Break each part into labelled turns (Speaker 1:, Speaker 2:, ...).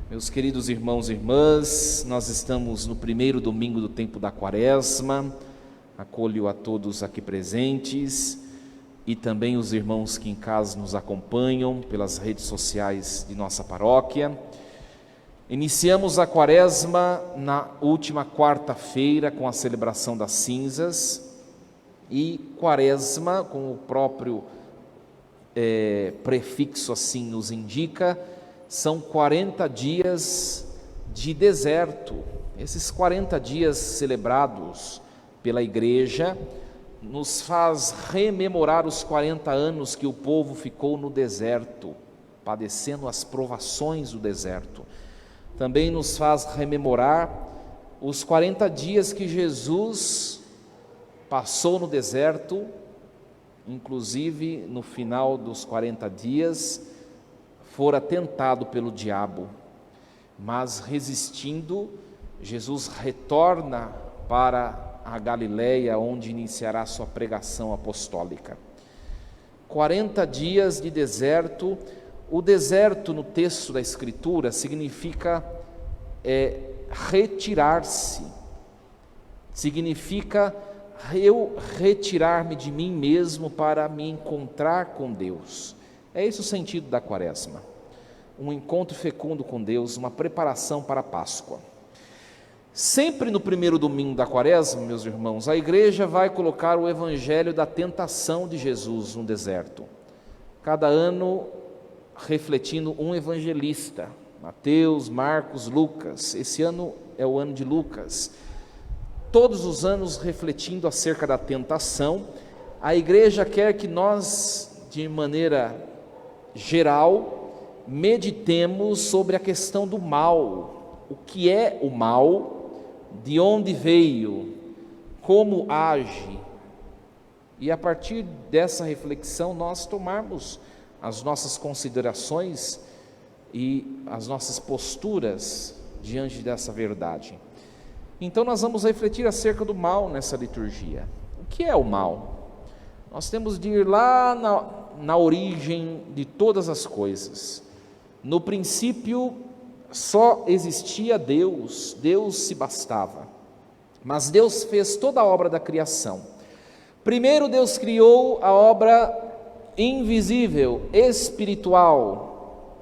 Speaker 1: Meus queridos irmãos e irmãs, nós estamos no primeiro domingo do tempo da Quaresma. Acolho a todos aqui presentes e também os irmãos que em casa nos acompanham pelas redes sociais de nossa paróquia. Iniciamos a Quaresma na última quarta-feira com a celebração das cinzas, e Quaresma, como o próprio prefixo assim nos indica, são 40 dias de deserto. Esses 40 dias celebrados pela Igreja nos faz rememorar os 40 anos que o povo ficou no deserto, padecendo as provações do deserto. Também nos faz rememorar os 40 dias que Jesus passou no deserto, inclusive no final dos 40 dias, fora tentado pelo diabo, mas resistindo, Jesus retorna para a Galileia, onde iniciará sua pregação apostólica. 40 dias de deserto. O deserto no texto da Escritura significa retirar-se, significa eu retirar-me de mim mesmo para me encontrar com Deus. É esse o sentido da Quaresma, um encontro fecundo com Deus, uma preparação para a Páscoa. Sempre no primeiro domingo da Quaresma, meus irmãos, a Igreja vai colocar o evangelho da tentação de Jesus no deserto, cada ano refletindo um evangelista, Mateus, Marcos, Lucas. Esse ano é o ano de Lucas. Todos os anos refletindo acerca da tentação. A Igreja quer que nós, de maneira geral, meditemos sobre a questão do mal. O que é o mal? De onde veio? Como age? E a partir dessa reflexão nós tomarmos as nossas considerações e as nossas posturas diante dessa verdade. Então nós vamos refletir acerca do mal nessa liturgia. O que é o mal? Nós temos de ir lá na origem de todas as coisas. No princípio só existia Deus, Deus se bastava. Mas Deus fez toda a obra da criação. Primeiro Deus criou a obra invisível, espiritual,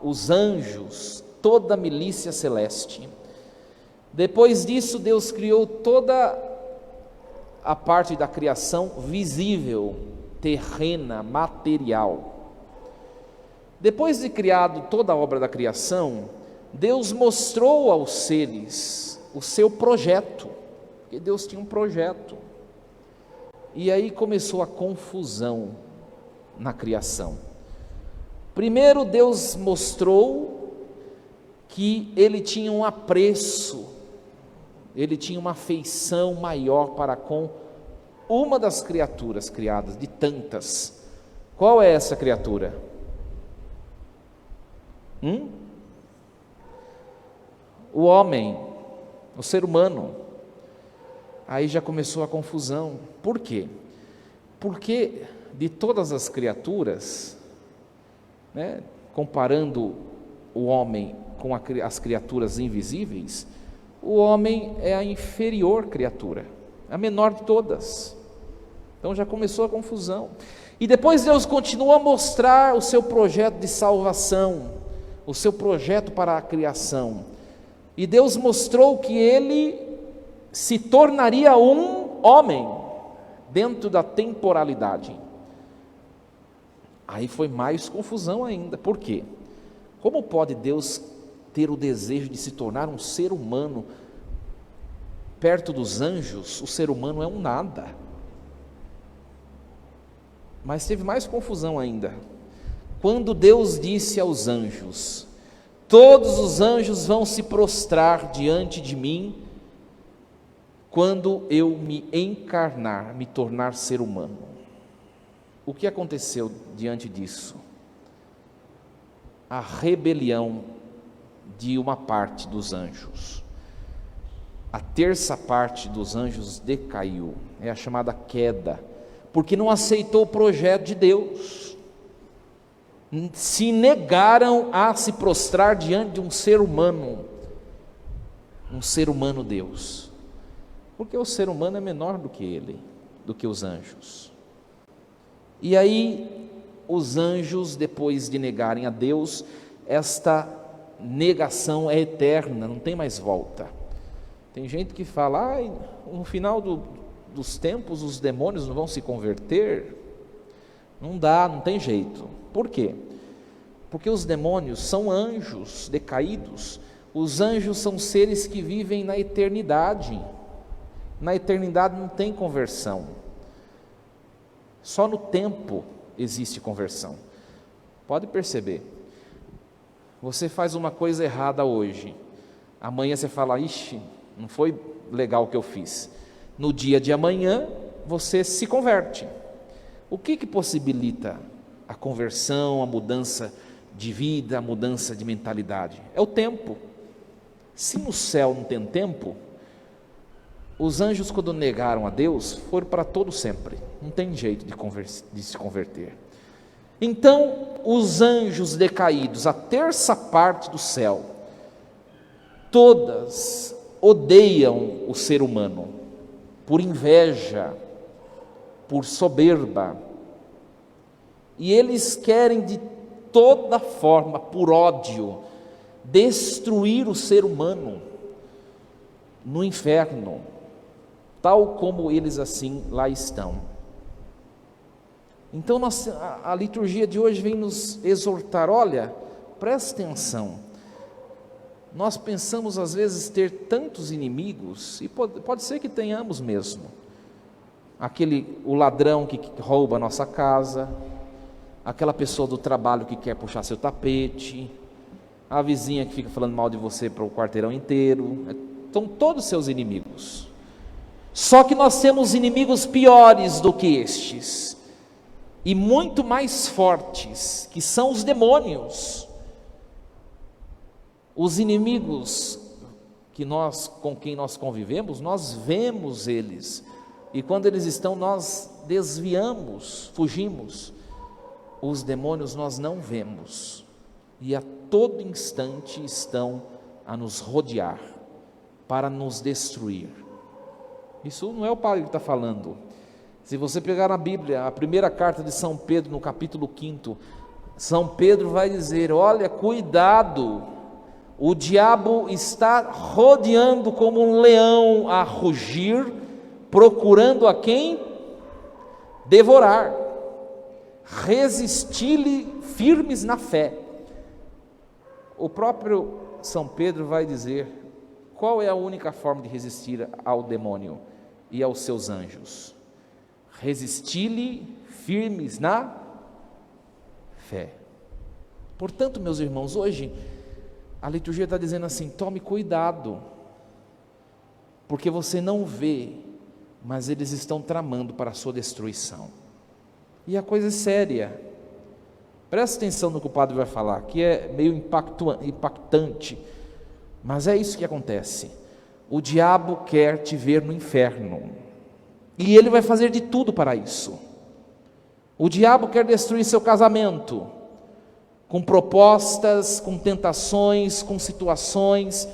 Speaker 1: os anjos, toda a milícia celeste. Depois disso, Deus criou toda a parte da criação visível, terrena, material. Depois de criado toda a obra da criação, Deus mostrou aos seres o seu projeto, porque Deus tinha um projeto. E aí começou a confusão na criação. Primeiro Deus mostrou que Ele tinha um apreço, Ele tinha uma afeição maior para com uma das criaturas criadas, de tantas. Qual é essa criatura? O homem, o ser humano. Aí já começou a confusão. Por quê? Porque de todas as criaturas, comparando o homem com as criaturas invisíveis, o homem é a inferior criatura, a menor de todas. Então já começou a confusão. E depois Deus continua a mostrar o seu projeto de salvação, o seu projeto para a criação. E Deus mostrou que Ele se tornaria um homem dentro da temporalidade. Aí foi mais confusão ainda. Por quê? Como pode Deus ter o desejo de se tornar um ser humano? Perto dos anjos, o ser humano é um nada. Mas teve mais confusão ainda. Quando Deus disse aos anjos: todos os anjos vão se prostrar diante de mim, quando eu me encarnar, me tornar ser humano. O que aconteceu diante disso? A rebelião de uma parte dos anjos. A terça parte dos anjos decaiu, é a chamada queda, porque não aceitou o projeto de Deus. se negaram a se prostrar diante de um ser humano Deus, porque o ser humano é menor do que ele, do que os anjos. E aí os anjos, depois de negarem a Deus, esta negação é eterna, não tem mais volta. Tem gente que fala, no final dos tempos os demônios não vão se converter. Não dá, não tem jeito. Por quê? Porque os demônios são anjos decaídos. Os anjos são seres que vivem na eternidade. Na eternidade não tem conversão. Só no tempo existe conversão. Pode perceber. Você faz uma coisa errada hoje. Amanhã você fala, ixi, não foi legal o que eu fiz. No dia de amanhã, você se converte. O que possibilita a conversão, a mudança de vida, a mudança de mentalidade? É o tempo. Se no céu não tem tempo, os anjos, quando negaram a Deus, foram para todo sempre. Não tem jeito de se converter. Então, os anjos decaídos, a terça parte do céu, todas odeiam o ser humano, por inveja, por soberba, e eles querem de toda forma, por ódio, destruir o ser humano no inferno, tal como eles assim lá estão. Então a liturgia de hoje vem nos exortar, olha, presta atenção, nós pensamos às vezes ter tantos inimigos, e pode ser que tenhamos mesmo, o ladrão que rouba a nossa casa, aquela pessoa do trabalho que quer puxar seu tapete, a vizinha que fica falando mal de você para o quarteirão inteiro, são todos seus inimigos. Só que nós temos inimigos piores do que estes, e muito mais fortes, que são os demônios. Os inimigos com quem nós convivemos, nós vemos eles, e quando eles estão, nós desviamos, fugimos. Os demônios nós não vemos, e a todo instante estão a nos rodear, para nos destruir. Isso não é o padre que está falando. Se você pegar na Bíblia, a primeira carta de São Pedro, no capítulo 5, São Pedro vai dizer, olha, cuidado, o diabo está rodeando como um leão a rugir, procurando a quem devorar. Resisti-lhe firmes na fé. O próprio São Pedro vai dizer, qual é a única forma de resistir ao demônio e aos seus anjos? Resisti-lhe firmes na fé. Portanto, meus irmãos, hoje a liturgia está dizendo assim, tome cuidado, porque você não vê, mas eles estão tramando para a sua destruição. E a coisa é séria. Presta atenção no que o padre vai falar, que é meio impactante, mas é isso que acontece. O diabo quer te ver no inferno, e ele vai fazer de tudo para isso. O diabo quer destruir seu casamento, com propostas, com tentações, com situações,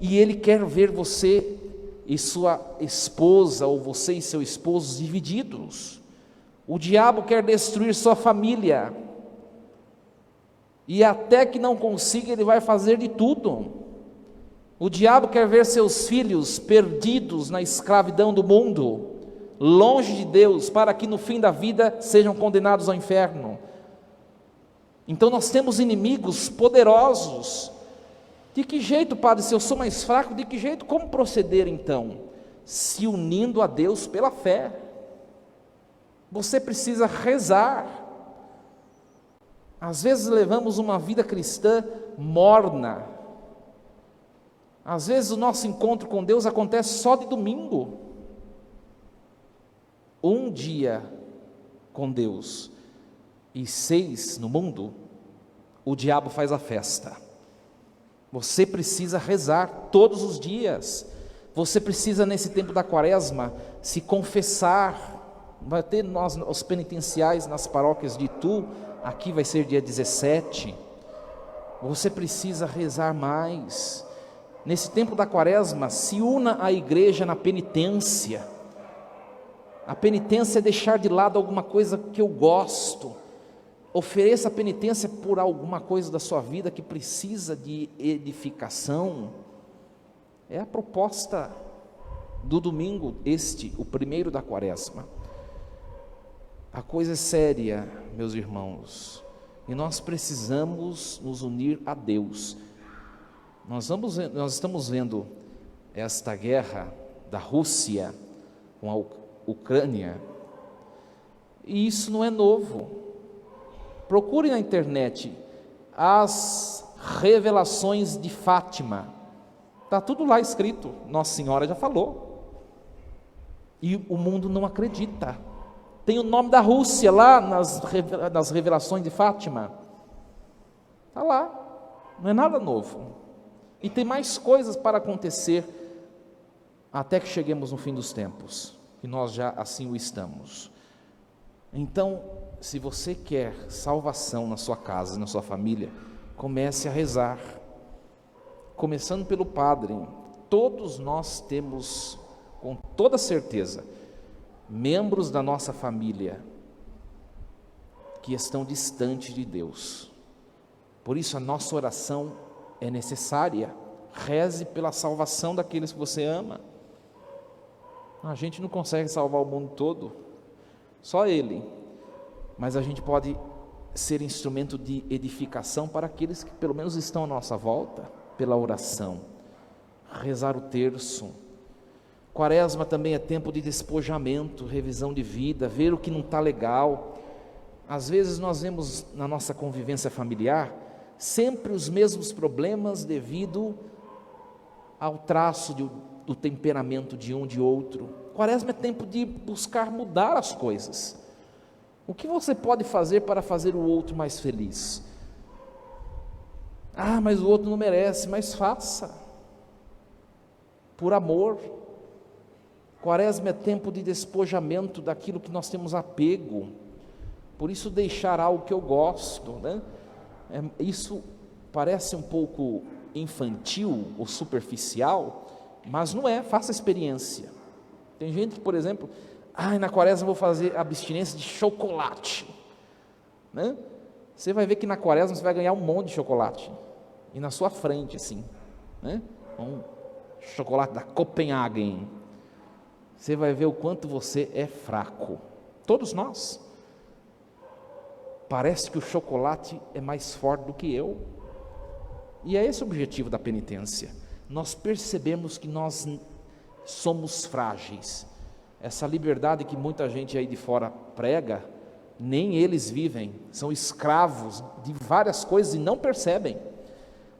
Speaker 1: e ele quer ver você e sua esposa, ou você e seu esposo divididos. O diabo quer destruir sua família, e até que não consiga, ele vai fazer de tudo. O diabo quer ver seus filhos perdidos na escravidão do mundo, longe de Deus, para que no fim da vida sejam condenados ao inferno. Então nós temos inimigos poderosos. De que jeito, padre, se eu sou mais fraco, de que jeito, como proceder então? Se unindo a Deus pela fé. Você precisa rezar. Às vezes levamos uma vida cristã morna. Às vezes o nosso encontro com Deus acontece só de domingo. Um dia com Deus e 6 no mundo, o diabo faz a festa. Você precisa rezar todos os dias. Você precisa, nesse tempo da quaresma, se confessar. Vai ter os penitenciais nas paróquias de Itu, aqui vai ser dia 17, você precisa rezar mais. Nesse tempo da quaresma, se una à igreja na penitência. A penitência é deixar de lado alguma coisa que eu gosto. Ofereça a penitência por alguma coisa da sua vida que precisa de edificação. É a proposta do domingo, o primeiro da quaresma. A coisa é séria, meus irmãos, e nós precisamos nos unir a Deus. Nós estamos vendo esta guerra da Rússia com a Ucrânia, e isso não é novo. Procure na internet as revelações de Fátima, está tudo lá escrito, Nossa Senhora já falou, e o mundo não acredita. Tem o nome da Rússia lá nas revelações de Fátima, está lá, não é nada novo. E tem mais coisas para acontecer até que cheguemos no fim dos tempos, e nós já assim o estamos. Então, se você quer salvação na sua casa, na sua família, comece a rezar, começando pelo padre. Todos nós temos, com toda certeza, membros da nossa família que estão distantes de Deus. Por isso a nossa oração é necessária. Reze pela salvação daqueles que você ama. A gente não consegue salvar o mundo todo, só Ele, mas a gente pode ser instrumento de edificação para aqueles que pelo menos estão à nossa volta, pela oração. Rezar o terço. Quaresma também é tempo de despojamento, revisão de vida, ver o que não está legal. Às vezes nós vemos na nossa convivência familiar sempre os mesmos problemas devido ao traço do temperamento de um de outro. Quaresma é tempo de buscar mudar as coisas. O que você pode fazer para fazer o outro mais feliz? Ah, mas o outro não merece, mas faça, por amor. Quaresma é tempo de despojamento daquilo que nós temos apego. Por isso deixar algo que eu gosto, né? Isso parece um pouco infantil ou superficial, mas não é. Faça a experiência. Tem gente que, por exemplo, na quaresma eu vou fazer abstinência de chocolate, né? Você vai ver que na quaresma você vai ganhar um monte de chocolate, e na sua frente assim, né? Um chocolate da Copenhagen. Você vai ver o quanto você é fraco. Todos nós. Parece que o chocolate é mais forte do que eu. E é esse o objetivo da penitência. Nós percebemos que nós somos frágeis. Essa liberdade que muita gente aí de fora prega, nem eles vivem. São escravos de várias coisas e não percebem.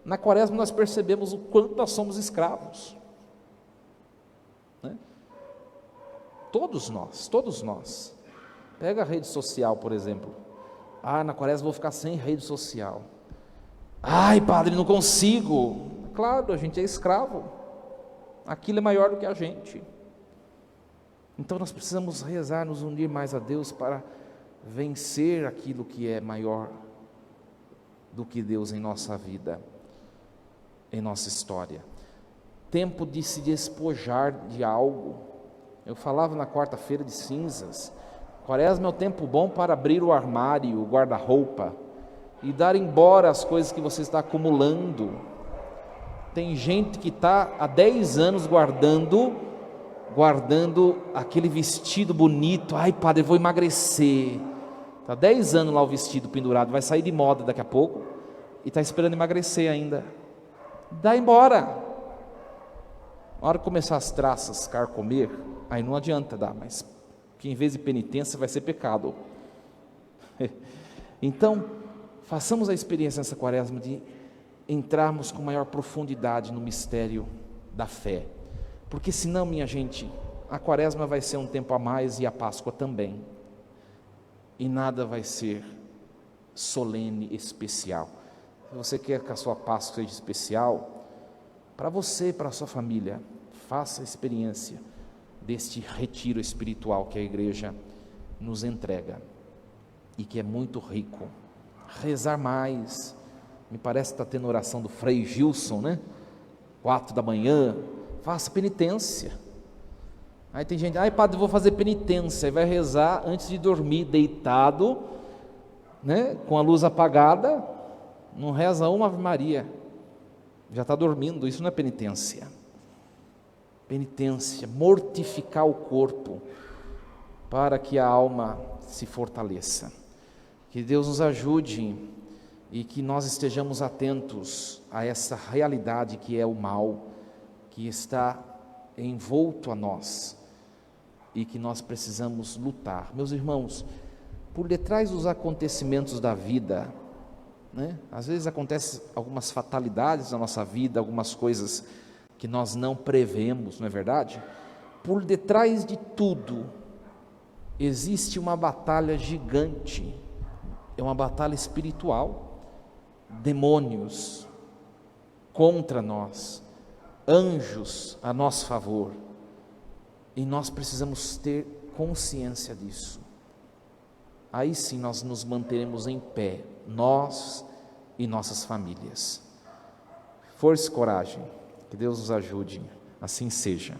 Speaker 1: Na quaresma nós percebemos o quanto nós somos escravos, né? Todos nós. Pega a rede social, por exemplo. Na quaresma vou ficar sem rede social. Ai, padre, não consigo. Claro, a gente é escravo. Aquilo é maior do que a gente. Então nós precisamos rezar, nos unir mais a Deus para vencer aquilo que é maior do que Deus em nossa vida, em nossa história. Tempo de se despojar de algo. Eu falava na quarta-feira de cinzas. Quaresma é o tempo bom para abrir o armário, o guarda-roupa e dar embora as coisas que você está acumulando. Tem gente que está há 10 anos guardando aquele vestido bonito. Ai, padre, eu vou emagrecer. Está 10 anos lá o vestido pendurado, vai sair de moda daqui a pouco e está esperando emagrecer ainda. Dá embora. Na hora que começar as traças carcomer, aí não adianta dar, mas que em vez de penitência vai ser pecado. Então, façamos a experiência nessa quaresma de entrarmos com maior profundidade no mistério da fé, porque senão, minha gente, a quaresma vai ser um tempo a mais e a Páscoa também, e nada vai ser solene, especial. Se você quer que a sua Páscoa seja especial, para você e para a sua família, faça a experiência deste retiro espiritual que a igreja nos entrega, e que é muito rico, rezar mais. Me parece que está tendo oração do Frei Gilson, né? 4 da manhã, faça penitência. Aí tem gente, padre, vou fazer penitência, aí vai rezar antes de dormir, deitado, né? Com a luz apagada, não reza uma Ave Maria, já está dormindo. Isso não é penitência. Penitência, mortificar o corpo, para que a alma se fortaleça. Que Deus nos ajude e que nós estejamos atentos a essa realidade que é o mal, que está envolto a nós e que nós precisamos lutar. Meus irmãos, por detrás dos acontecimentos da vida, né, às vezes acontecem algumas fatalidades na nossa vida, algumas coisas que nós não prevemos, não é verdade? Por detrás de tudo, existe uma batalha gigante, é uma batalha espiritual, demônios contra nós, anjos a nosso favor, e nós precisamos ter consciência disso. Aí sim nós nos manteremos em pé, nós e nossas famílias. Força e coragem, que Deus nos ajude, assim seja.